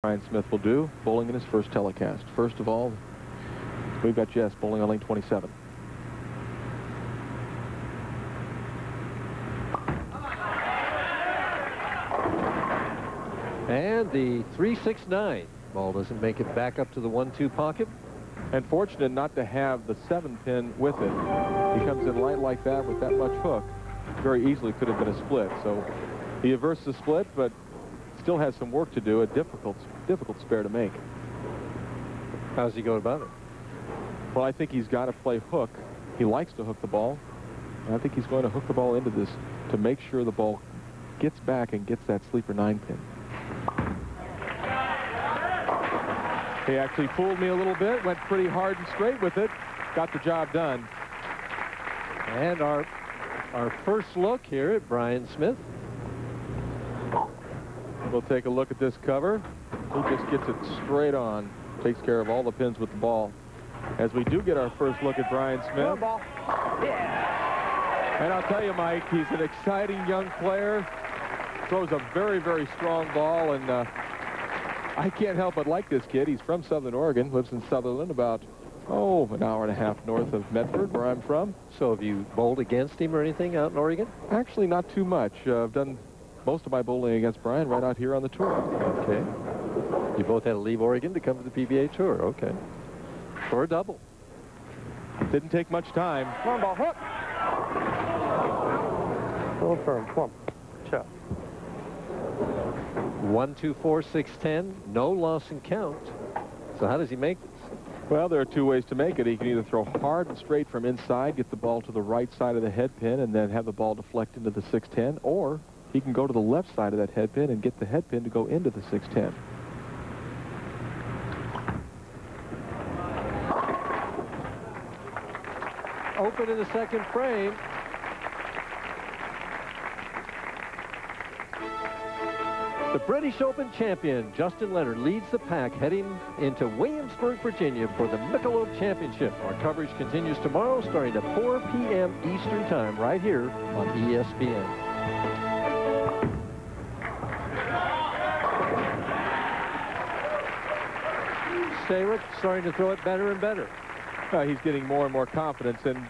Brian Smith will do, bowling in his first telecast. First of all, we've got Jess bowling on lane 27. And the 369 ball doesn't make it back up to the 1-2 pocket. And fortunate not to have the 7-pin with it. He comes in light like that with that much hook. Very easily could have been a split. So he averts the split, but still has some work to do. A difficult spare to make. How's he go about it? Well, I think he's got to play hook. He likes to hook the ball. And I think he's going to hook the ball into this to make sure the ball gets back and gets that sleeper 9-pin. He actually fooled me a little bit, went pretty hard and straight with it, got the job done. And our first look here at Brian Smith. We'll take a look at this cover. He just gets it straight on, takes care of all the pins with the ball. As we do get our first look at Brian Smith. And I'll tell you, Mike, he's an exciting young player. Throws a very, very strong ball, and I can't help but like this kid. He's from Southern Oregon, lives in Sutherland, about, an hour and a half north of Medford, where I'm from. So have you bowled against him or anything out in Oregon? Actually, not too much. I've done most of my bowling against Brian right out here on the tour. Okay. You both had to leave Oregon to come to the PBA Tour. Okay. For a double. Didn't take much time. Come on, ball, hook. Little firm, come on. Chop. 1, 2, 4, 6, 10. No loss in count. So how does he make this? Well, there are two ways to make it. He can either throw hard and straight from inside, get the ball to the right side of the head pin, and then have the ball deflect into the 610, or he can go to the left side of that head pin and get the head pin to go into the 610. Open in the second frame. The British Open champion, Justin Leonard, leads the pack heading into Williamsburg, Virginia for the Michelob Championship. Our coverage continues tomorrow starting at 4 p.m. Eastern Time right here on ESPN. Stayrook starting to throw it better and better. He's getting more and more confidence, and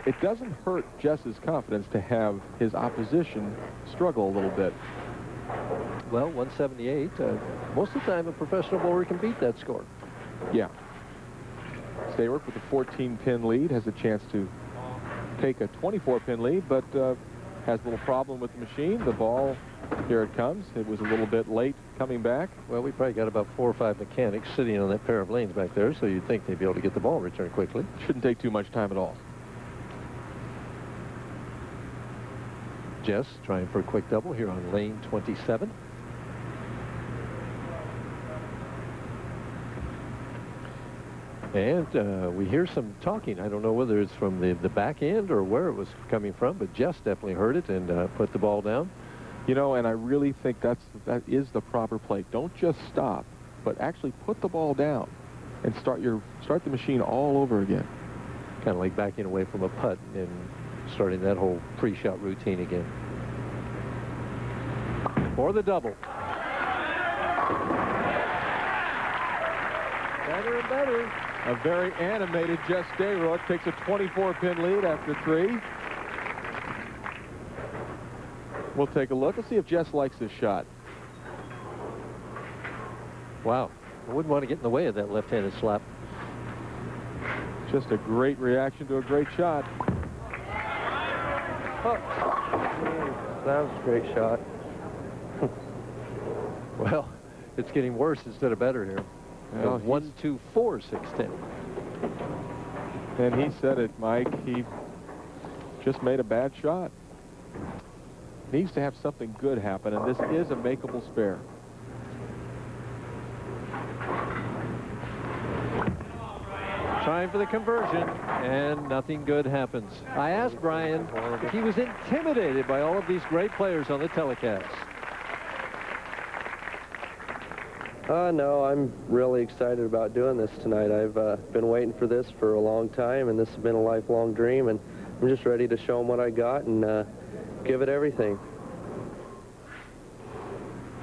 it doesn't hurt Jess's confidence to have his opposition struggle a little bit. Well, 178. Most of the time, a professional bowler can beat that score. Yeah. Stayrook with a 14-pin lead has a chance to take a 24-pin lead, but has a little problem with the machine. The ball, here it comes. It was a little bit late coming back. Well, we probably got about 4 or 5 mechanics sitting on that pair of lanes back there, so you'd think they'd be able to get the ball returned quickly. Shouldn't take too much time at all. Jess trying for a quick double here on lane 27. And we hear some talking. I don't know whether it's from the back end or where it was coming from, but Jess definitely heard it and put the ball down. You know, and I really think that is the proper play. Don't just stop, but actually put the ball down and start the machine all over again. Kind of like backing away from a putt and starting that whole pre-shot routine again. For the double. Better and better. A very animated Jess Stayrook takes a 24-pin lead after 3. We'll take a look and see if Jess likes this shot. Wow. I wouldn't want to get in the way of that left-handed slap. Just a great reaction to a great shot. Oh. That was a great shot. Well, it's getting worse instead of better here. Well, 1, 2, 4, 6, 10. And he said it, Mike. He just made a bad shot. Needs to have something good happen, and this is a makeable spare. Trying for the conversion, and nothing good happens. I asked Brian if he was intimidated by all of these great players on the telecast. No, I'm really excited about doing this tonight. I've been waiting for this for a long time, and this has been a lifelong dream, and I'm just ready to show them what I got and give it everything.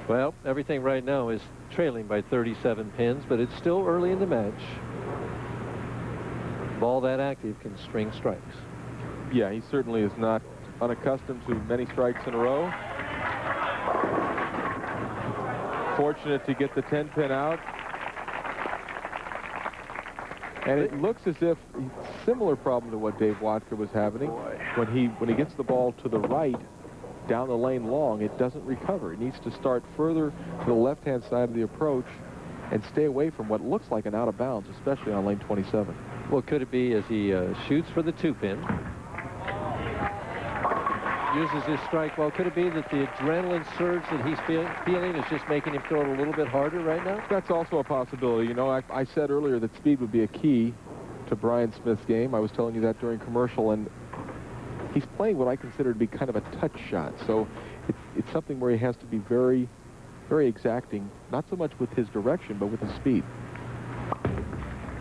Well, everything right now is trailing by 37 pins, but it's still early in the match. Ball that active can string strikes. Yeah, he certainly is not unaccustomed to many strikes in a row. Fortunate to get the 10-pin out. And it looks as if similar problem to what Dave Watka was having. When he gets the ball to the right, down the lane long, it doesn't recover. It needs to start further to the left-hand side of the approach and stay away from what looks like an out of bounds, especially on lane 27. Well, could it be as he shoots for the 2-pin? Uses his strike well. Could it be that the adrenaline surge that he's feeling is just making him throw it a little bit harder right now? That's also a possibility. You know, I said earlier that speed would be a key to Brian Smith's game. I was telling you that during commercial, and he's playing what I consider to be kind of a touch shot. So it's something where he has to be very, very exacting, not so much with his direction, but with his speed.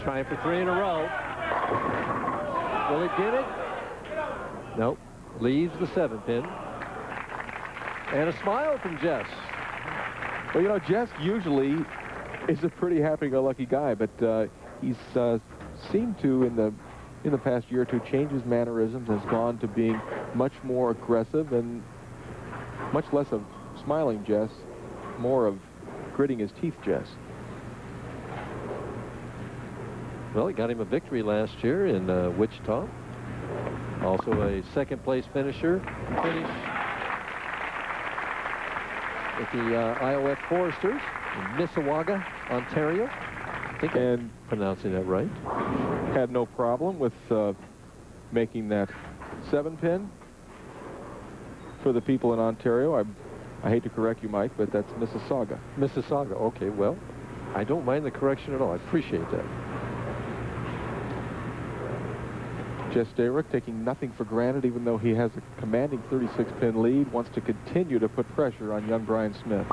Trying for 3 in a row. Will it get it? Nope. Leaves the 7-pin. And a smile from Jess. Well, you know, Jess usually is a pretty happy-go-lucky guy, but he's seemed to, in the past year or two, change his mannerisms, has gone to being much more aggressive and much less of smiling Jess, more of gritting his teeth Jess. Well, he got him a victory last year in Wichita. Also a second-place finisher. Finish with the IOF Foresters in Mississauga, Ontario. I think I'm pronouncing that right. Had no problem with making that 7-pin for the people in Ontario. I hate to correct you, Mike, but that's Mississauga. Mississauga. Okay, well, I don't mind the correction at all. I appreciate that. Jess Stayrook taking nothing for granted, even though he has a commanding 36-pin lead, wants to continue to put pressure on young Brian Smith.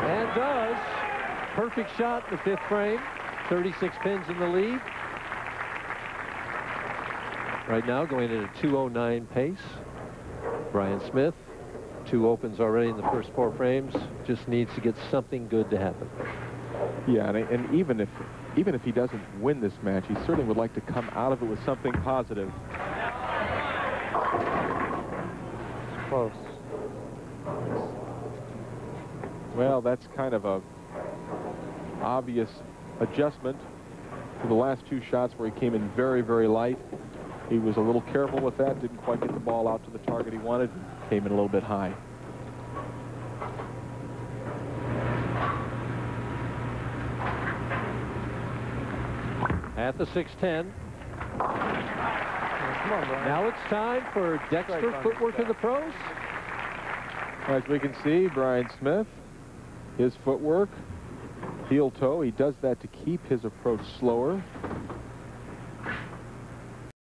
And does. Perfect shot in the 5th frame. 36 pins in the lead. Right now going at a 2:09 pace. Brian Smith, 2 opens already in the first 4 frames. Just needs to get something good to happen. Yeah, and even if he doesn't win this match, he certainly would like to come out of it with something positive. Close. Well, that's kind of a obvious adjustment to the last 2 shots where he came in very, very light. He was a little careful with that, didn't quite get the ball out to the target he wanted, came in a little bit high. At the 6-10. Now it's time for Dexter footwork of the pros. As we can see, Brian Smith, his footwork, heel toe, he does that to keep his approach slower.